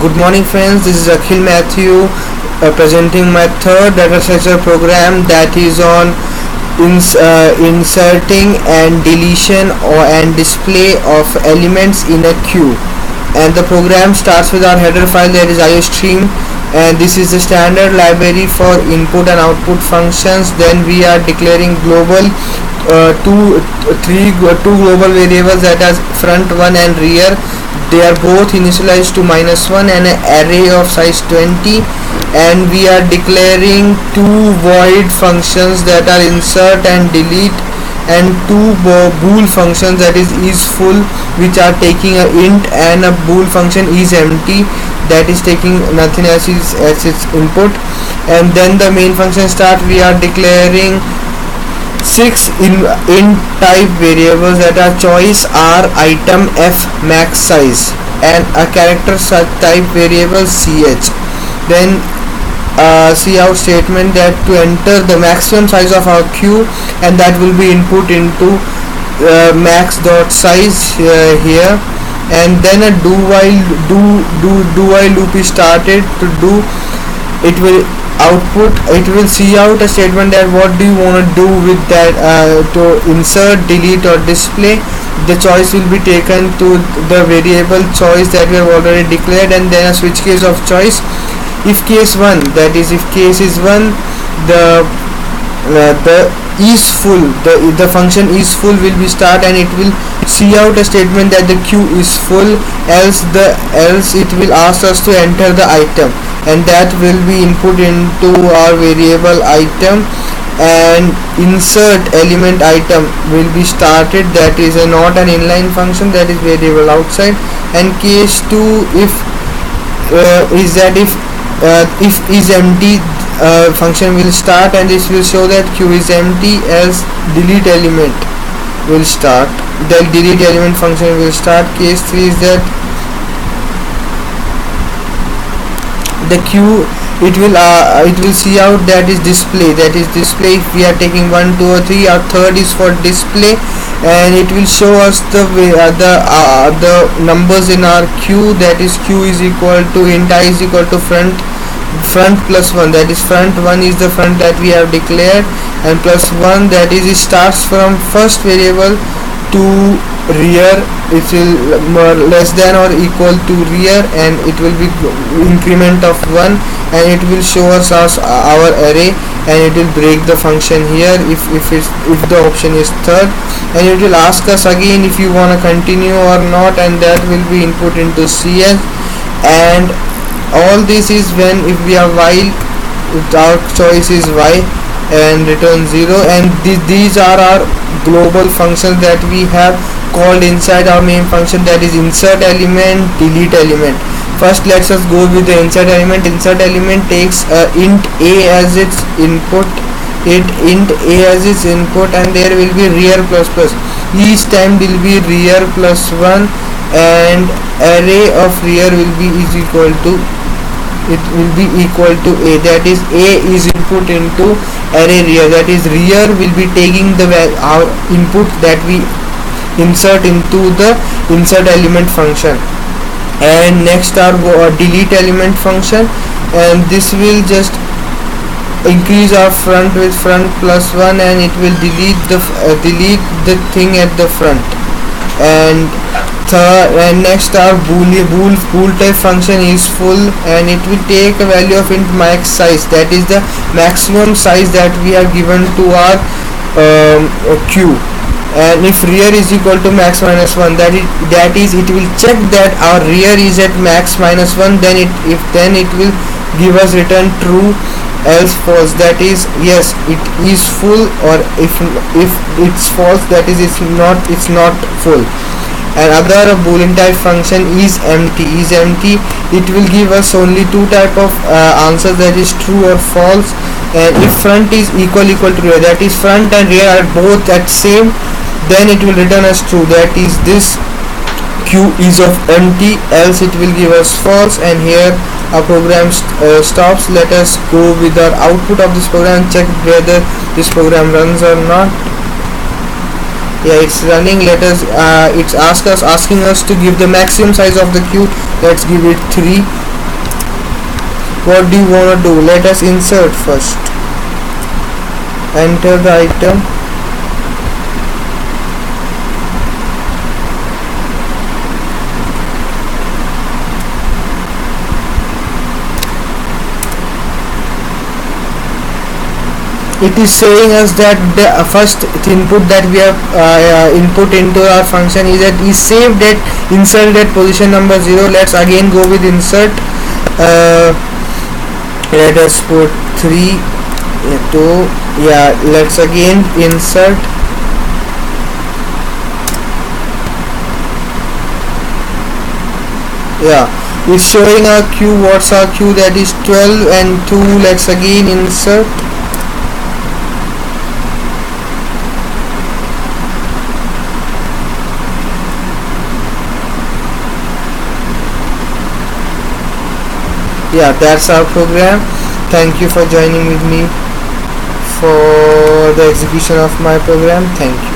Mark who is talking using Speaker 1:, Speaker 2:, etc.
Speaker 1: Good morning friends, this is Akhil Matthew presenting my third data structure program that is on inserting and deletion and display of elements in a queue. And the program starts with our header file, that is IOStream, and this is the standard library for input and output functions. Then we are declaring global two global variables, that is front 1 and rear. They are both initialized to -1 and an array of size 20, and we are declaring two void functions, that are insert and delete, and two bool functions, that is full, which are taking a int, and a bool function is empty, that is taking nothing as its input. And then the main function start, we are declaring six int type variables, that are choice, r, item, f, max size, and a character type variable ch. Then cout statement, that to enter the maximum size of our queue, and that will be input into max.size here. And then a do while loop is started. To do, it will see out a statement, that what do you want to do with that, to insert, delete, or display. The choice will be taken to the variable choice that we have already declared, and then a switch case of choice. If case 1, that is if case is 1, the is full, the function is full will be start, and it will see out a statement that the queue is full, else it will ask us to enter the item, and that will be input into our variable item. And insert element item will be started, that is not an inline function, that is variable outside. And case 2, if is empty, function will start, and this will show that queue is empty, else delete element will start, the delete element function will start. Case 3 is that the queue, it will see out, that is display, if we are taking 1, 2, or 3, our third is for display, and it will show us the numbers in our queue, that is q is equal to int I is equal to front plus 1, that is front 1 is the front that we have declared, and plus 1, that is it starts from first variable to rear, it will less than or equal to rear, and it will be increment of 1, and it will show us our array, and it will break the function here if the option is third. And it will ask us again if you want to continue or not, and that will be input into cs. And all this is when, if we are while, our choice is y, and return 0. And these are our global functions that we have called inside our main function, that is insert element, delete element. First let's us go with the insert element. Insert element takes int a as its input, and there will be rear plus plus. Each time will be rear plus 1, and array of rear will be equal to a, that is a is input into array rear, that is rear will be taking our input that we insert into the insert element function. And next our delete element function, and this will just increase our front with front plus 1, and it will delete the thing at the front. And next our bool type function is full, and it will take a value of int max size, that is the maximum size that we have given to our queue. And if rear is equal to max minus 1, that is it will check that our rear is at max minus 1, then it will give us return true, else false, that is yes it is full, or if it's false, that is it's not full. And other boolean type function is empty, it will give us only two type of answers, that is true or false. And if front is equal to rear, that is front and rear are both at same, then it will return as true, that is this queue is of empty, else it will give us false. And here our program stops. Let us go with our output of this program, check whether this program runs or not. Yeah, it's running. Let us it's asking us to give the maximum size of the queue. Let's give it 3, what do you want to do? Let us insert first. Enter the item. It is showing us that the first input that we have input into our function is saved at insert at position number 0. Let's again go with insert. Let us put 3 2. Yeah, let's again insert. Yeah, it's showing our q. What's our q? That is 12 and 2. Let's again insert. Yeah, that's our program. Thank you for joining with me for the execution of my program. Thank you.